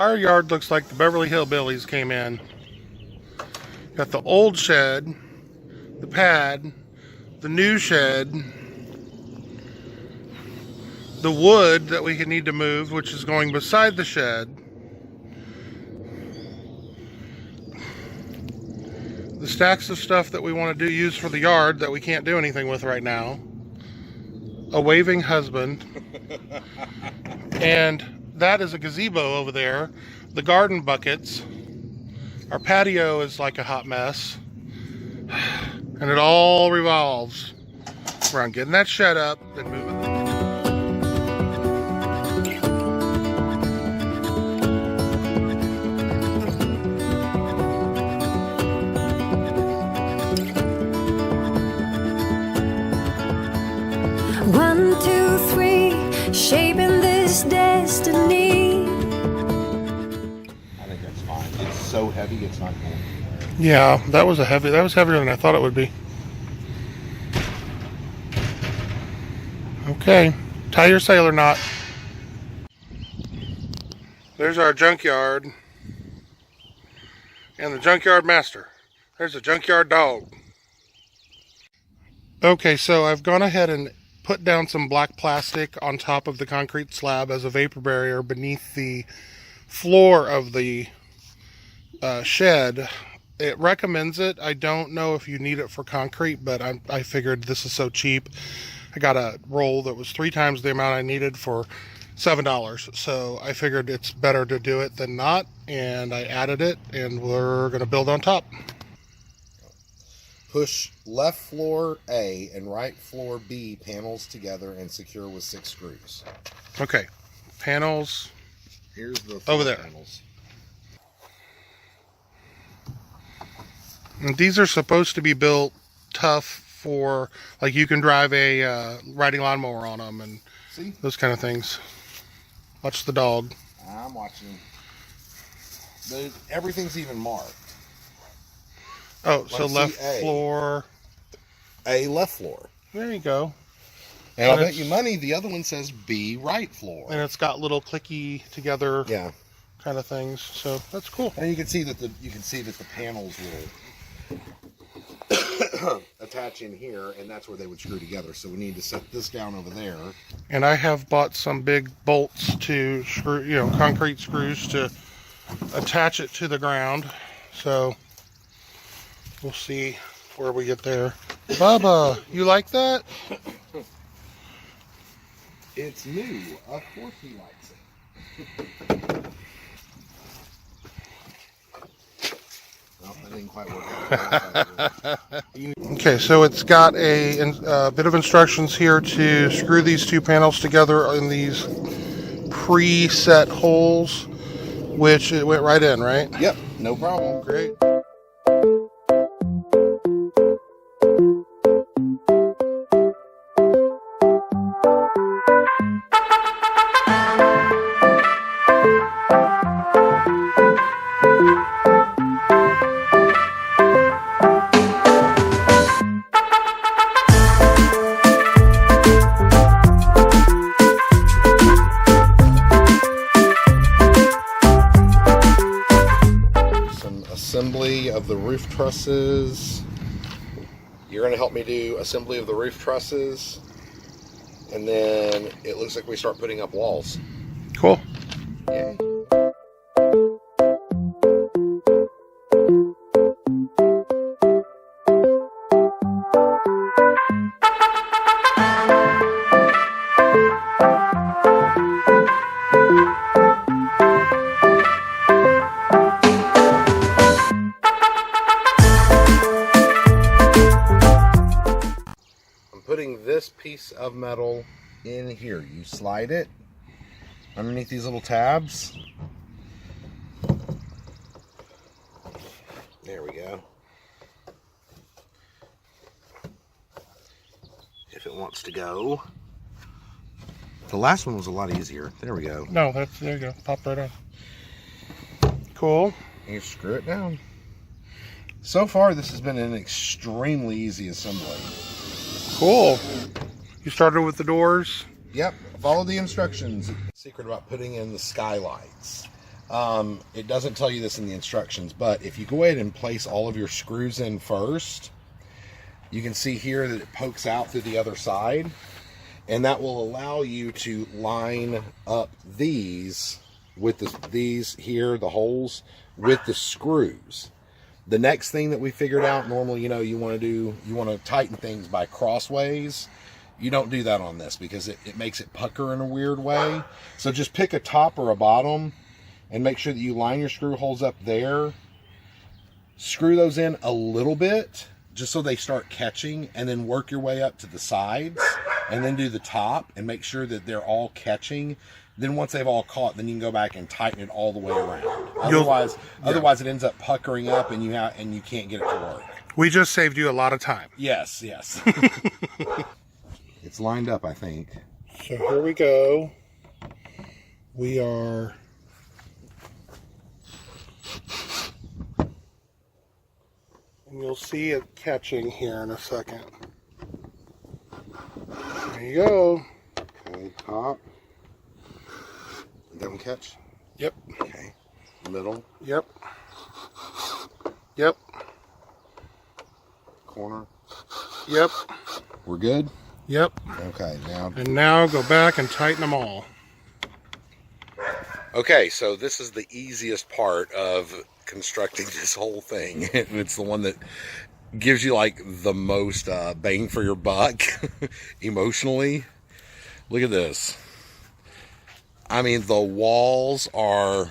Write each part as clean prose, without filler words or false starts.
our yard looks like the Beverly Hillbillies came in. Got the old shed, the pad, the new shed, the wood that we need to move, which is going beside the shed, the stacks of stuff that we want to use for the yard that we can't do anything with right now, a waving husband, and that is a gazebo over there, the garden buckets, our patio is like a hot mess, and it all revolves around getting that shed up and moving. One, two, three, shaping this destiny. I think that's fine. It's so heavy, it's not going anywhere. Yeah, that was heavier than I thought it would be. Okay, tie your sailor knot. There's our junkyard. And the junkyard master. There's the junkyard dog. Okay, so I've gone ahead and put down some black plastic on top of the concrete slab as a vapor barrier beneath the floor of the shed. It recommends it. I don't know if you need it for concrete, but I figured this is so cheap. I got a roll that was 3 times the amount I needed for $7. So I figured it's better to do it than not, and I added it, and we're going to build on top. Push left floor A and right floor B panels together and secure with 6 screws. Okay, panels. Here's the over there. Panels. And these are supposed to be built tough for, like, you can drive a riding lawnmower on them and See? Those kind of things. Watch the dog. I'm watching. Everything's even marked. Oh, so left floor. A left floor. There you go. And I'll bet you money the other one says B right floor. And it's got little clicky together kind of things. So that's cool. And you can see that the panels will attach in here, and that's where they would screw together. So we need to set this down over there. And I have bought some big bolts to screw, concrete screws to attach it to the ground. So we'll see where we get there. Bubba, you like that? It's new. Of course he likes it. Well, that didn't quite work out. Okay, so it's got a bit of instructions here to screw these 2 panels together in these preset holes, which it went right in, right? Yep, no problem. Great. Assembly of the roof trusses. You're going to help me do assembly of the roof trusses, and then it looks like we start putting up walls. Cool. Yay. Putting this piece of metal in here. You slide it underneath these little tabs. There we go. If it wants to go. The last one was a lot easier. There we go. No, there you go. Pop right on. Cool. And you screw it down. So far, this has been an extremely easy assembly. Cool. You started with the doors? Yep. Follow the instructions. Secret about putting in the skylights. It doesn't tell you this in the instructions, but if you go ahead and place all of your screws in first, you can see here that it pokes out through the other side, and that will allow you to line up these with these here, the holes, with the screws. The next thing that we figured out, normally, you want to tighten things by crossways. You don't do that on this because it makes it pucker in a weird way. So just pick a top or a bottom and make sure that you line your screw holes up there. Screw those in a little bit just so they start catching, and then work your way up to the sides, and then do the top and make sure that they're all catching. Then once they've all caught, then you can go back and tighten it all the way around. Otherwise it ends up puckering up and you can't get it to work. We just saved you a lot of time. Yes. It's lined up, I think. So here we go. We are... And you'll see it catching here in a second. There you go. Okay, top. Them catch? Yep. Okay. Middle? Yep. Yep. Corner? Yep. We're good? Yep. Okay, now... And now go back and tighten them all. Okay, so this is the easiest part of constructing this whole thing. And it's the one that gives you like the most bang for your buck emotionally. Look at this. I mean, the walls are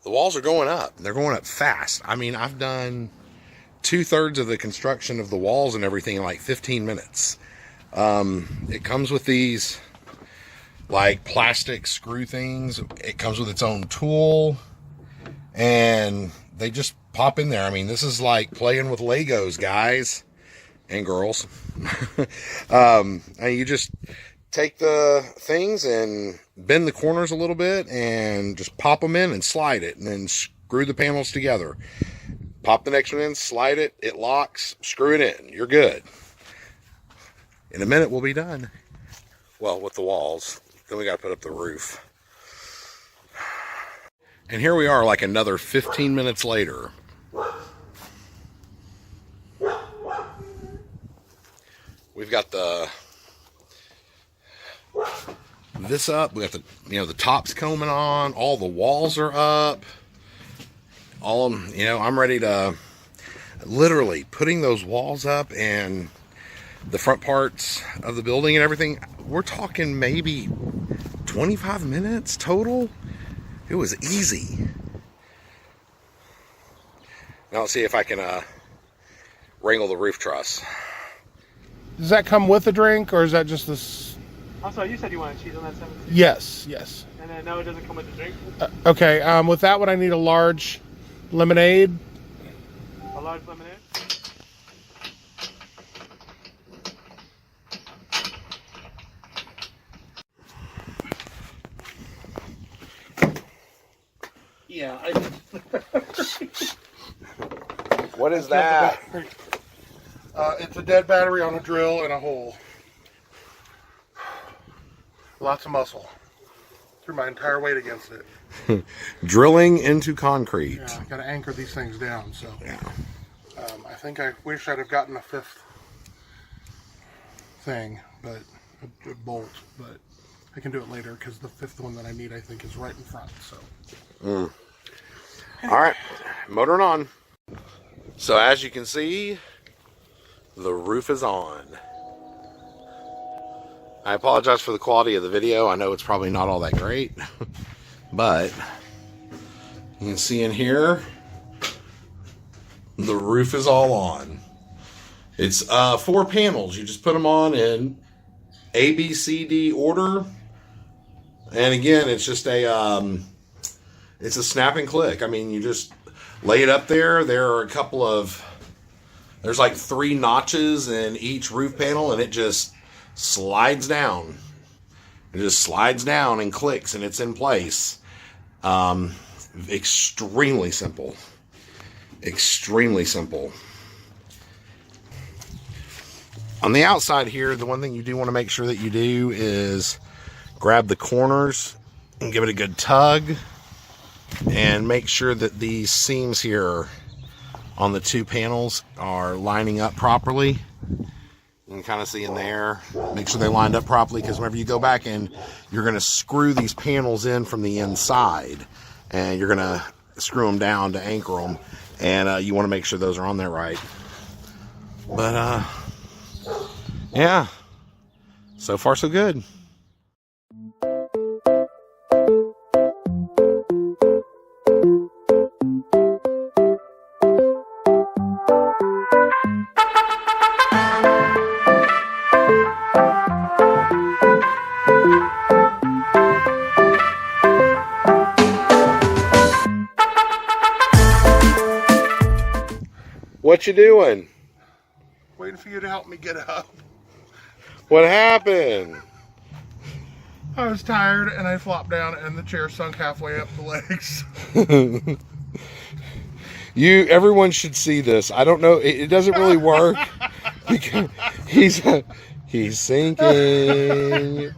going up. They're going up fast. I mean, I've done 2/3 of the construction of the walls and everything in like 15 minutes. It comes with these like plastic screw things. It comes with its own tool, and they just pop in there. I mean, this is like playing with Legos, guys and girls. And you just take the things and bend the corners a little bit and just pop them in and slide it, and then screw the panels together. Pop the next one in, slide it, it locks, screw it in. You're good. In a minute, we'll be done. Well, with the walls. Then we got to put up the roof. And here we are like another 15 minutes later. We've got this up. We got the tops combing on. All the walls are up. All of them, I'm ready to literally putting those walls up and the front parts of the building and everything. We're talking maybe 25 minutes total. It was easy. Now let's see if I can wrangle the roof truss. Does that come with a drink, or is that just this? I'm sorry, you said you wanted cheese on that 17? Yes. And then no, it doesn't come with the drink? Okay, with that one I need a large lemonade. A large lemonade? Yeah, What is that? It's a dead battery on a drill and a hole. Lots of muscle. Threw my entire weight against it. Drilling into concrete. Yeah, I gotta anchor these things down, so. Yeah. I think I wish I'd have gotten a fifth thing, but a bolt, but I can do it later because the fifth one that I need, I think, is right in front, so. All right, motoring on. So as you can see, the roof is on. I apologize for the quality of the video. I know it's probably not all that great, but you can see in here, the roof is all on. It's 4 panels. You just put them on in A, B, C, D order. And again, it's just it's a snap and click. I mean, you just lay it up there. There are there's like 3 notches in each roof panel, and it just slides down. It just slides down and clicks, and it's in place. Extremely simple. Extremely simple. On the outside here, the one thing you do want to make sure that you do is grab the corners And give it a good tug. And make sure that these seams here on the two panels are lining up properly. You can kind of see in there. Make sure they lined up properly, because whenever you go back in, you're going to screw these panels in from the inside. And you're going to screw them down to anchor them. And you want to make sure those are on there right. But, yeah. So far, so good. What you doing? Waiting for you to help me get up. What happened? I was tired and I flopped down and the chair sunk halfway up the legs. Everyone should see this. I don't know. It doesn't really work because he's sinking.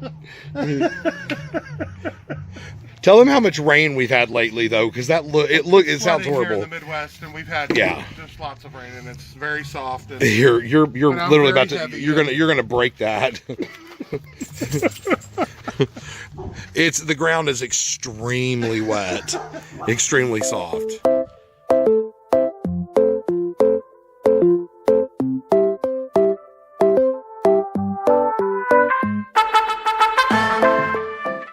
Tell them how much rain we've had lately, though, because it sounds horrible. Here in the Midwest, and we've had just lots of rain, and it's very soft. And, you're literally about to you're gonna break that. The ground is extremely wet, extremely soft.